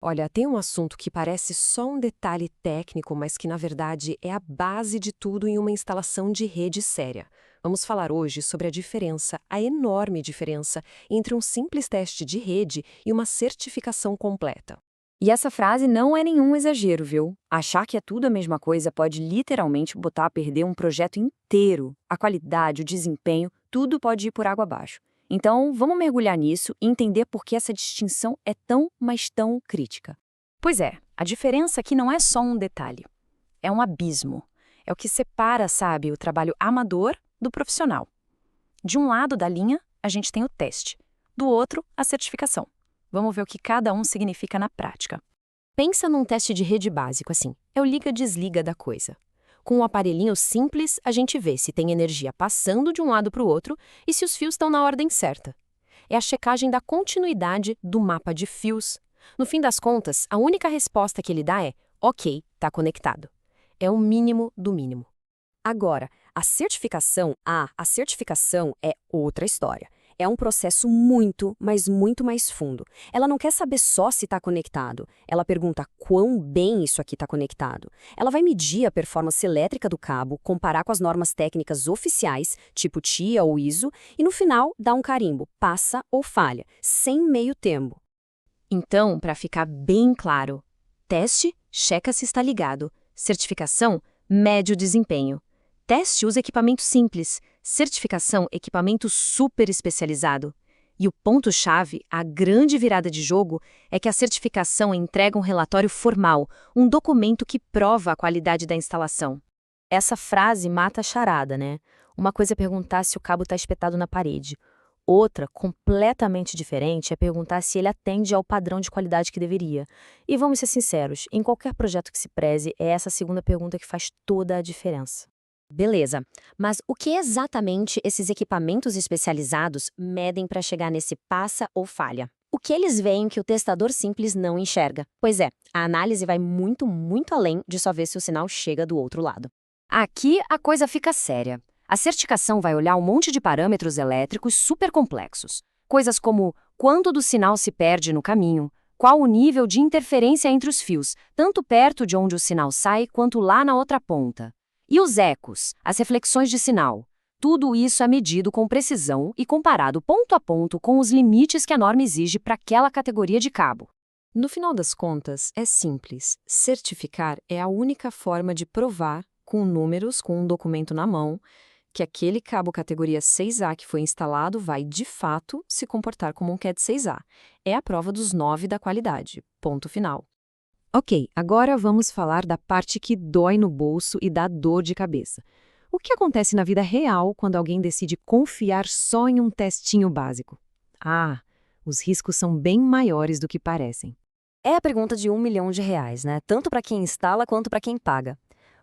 Olha, tem um assunto que parece só um detalhe técnico, mas que na verdade é a base de tudo em uma instalação de rede séria. Vamos falar hoje sobre a diferença, a enorme diferença, entre um simples teste de rede e uma certificação completa. E essa frase não é nenhum exagero, viu? Achar que é tudo a mesma coisa pode literalmente botar a perder um projeto inteiro. A qualidade, o desempenho, tudo pode ir por água abaixo. Então, vamos mergulhar nisso e entender por que essa distinção é tão, mas tão crítica. Pois é, a diferença aqui não é só um detalhe. É um abismo. É o que separa, sabe, o trabalho amador do profissional. De um lado da linha, a gente tem o teste. Do outro, a certificação. Vamos ver o que cada um significa na prática. Pensa num teste de rede básico assim, é o liga-desliga da coisa. Com um aparelhinho simples, a gente vê se tem energia passando de um lado para o outro e se os fios estão na ordem certa. É a checagem da continuidade do mapa de fios. No fim das contas, a única resposta que ele dá é ok, está conectado. É o mínimo do mínimo. Agora, a certificação é outra história. É um processo muito, mas muito mais fundo. Ela não quer saber só se está conectado. Ela pergunta quão bem isso aqui está conectado. Ela vai medir a performance elétrica do cabo, comparar com as normas técnicas oficiais, tipo TIA ou ISO, e no final dá um carimbo, passa ou falha, sem meio termo. Então, para ficar bem claro, teste, checa se está ligado. Certificação, mede o desempenho. Teste usa equipamento simples. Certificação, equipamento super especializado. E o ponto-chave, a grande virada de jogo, é que a certificação entrega um relatório formal, um documento que prova a qualidade da instalação. Essa frase mata a charada, né? Uma coisa é perguntar se o cabo está espetado na parede. Outra, completamente diferente, é perguntar se ele atende ao padrão de qualidade que deveria. E vamos ser sinceros, em qualquer projeto que se preze, é essa segunda pergunta que faz toda a diferença. Beleza, mas o que exatamente esses equipamentos especializados medem para chegar nesse passa ou falha? O que eles veem que o testador simples não enxerga? Pois é, a análise vai muito, muito além de só ver se o sinal chega do outro lado. Aqui a coisa fica séria. A certificação vai olhar um monte de parâmetros elétricos super complexos. Coisas como quanto do sinal se perde no caminho, qual o nível de interferência entre os fios, tanto perto de onde o sinal sai quanto lá na outra ponta. E os ecos, as reflexões de sinal. Tudo isso é medido com precisão e comparado ponto a ponto com os limites que a norma exige para aquela categoria de cabo. No final das contas, é simples. Certificar é a única forma de provar, com números, com um documento na mão, que aquele cabo categoria 6A que foi instalado vai, de fato, se comportar como um CAD 6A. É a prova dos 9 da qualidade. Ponto final. Ok, agora vamos falar da parte que dói no bolso e dá dor de cabeça. O que acontece na vida real quando alguém decide confiar só em um testinho básico? Ah, os riscos são bem maiores do que parecem. É a pergunta de R$ 1 milhão, né? Tanto para quem instala quanto para quem paga.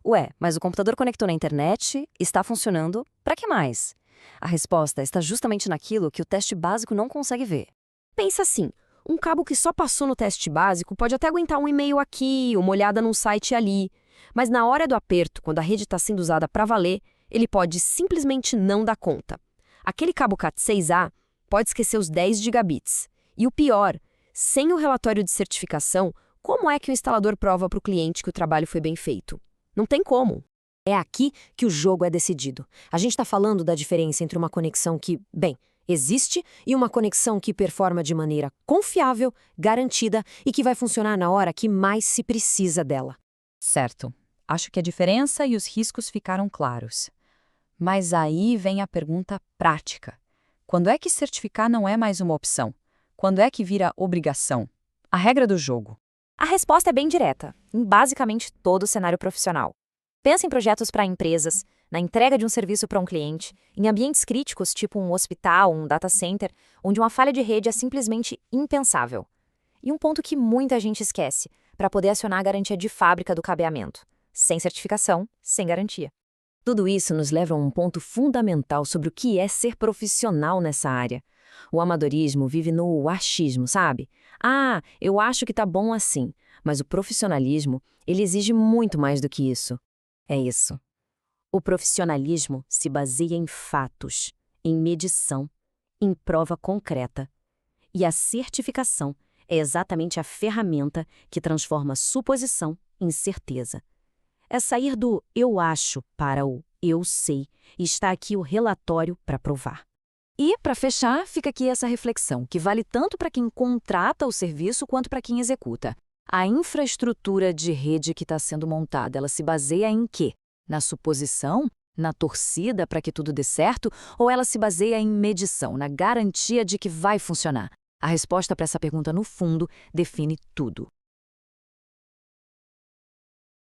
Ué, mas o computador conectou na internet, está funcionando, para que mais? A resposta está justamente naquilo que o teste básico não consegue ver. Pensa assim, um cabo que só passou no teste básico pode até aguentar um e-mail aqui, uma olhada num site ali, mas na hora do aperto, quando a rede está sendo usada para valer, ele pode simplesmente não dar conta. Aquele cabo CAT6A pode esquecer os 10 gigabits. E o pior, sem o relatório de certificação, como é que o instalador prova para o cliente que o trabalho foi bem feito? Não tem como. É aqui que o jogo é decidido. A gente está falando da diferença entre uma conexão que, bem, existe e uma conexão que performa de maneira confiável, garantida e que vai funcionar na hora que mais se precisa dela. Certo. Acho que a diferença e os riscos ficaram claros. Mas aí vem a pergunta prática. Quando é que certificar não é mais uma opção? Quando é que vira obrigação? A regra do jogo. A resposta é bem direta, em basicamente todo o cenário profissional. Pensa em projetos para empresas, na entrega de um serviço para um cliente, em ambientes críticos tipo um hospital, um data center, onde uma falha de rede é simplesmente impensável. E um ponto que muita gente esquece, para poder acionar a garantia de fábrica do cabeamento. Sem certificação, sem garantia. Tudo isso nos leva a um ponto fundamental sobre o que é ser profissional nessa área. O amadorismo vive no achismo, sabe? Ah, eu acho que tá bom assim. Mas o profissionalismo, ele exige muito mais do que isso. É isso. O profissionalismo se baseia em fatos, em medição, em prova concreta. E a certificação É exatamente a ferramenta que transforma suposição em certeza. É sair do eu acho para o eu sei, e está aqui o relatório para provar. E, para fechar, fica aqui essa reflexão, que vale tanto para quem contrata o serviço quanto para quem executa. A infraestrutura de rede que está sendo montada, ela se baseia em quê? Na suposição? Na torcida para que tudo dê certo? Ou ela se baseia em medição, na garantia de que vai funcionar? A resposta para essa pergunta, no fundo, define tudo.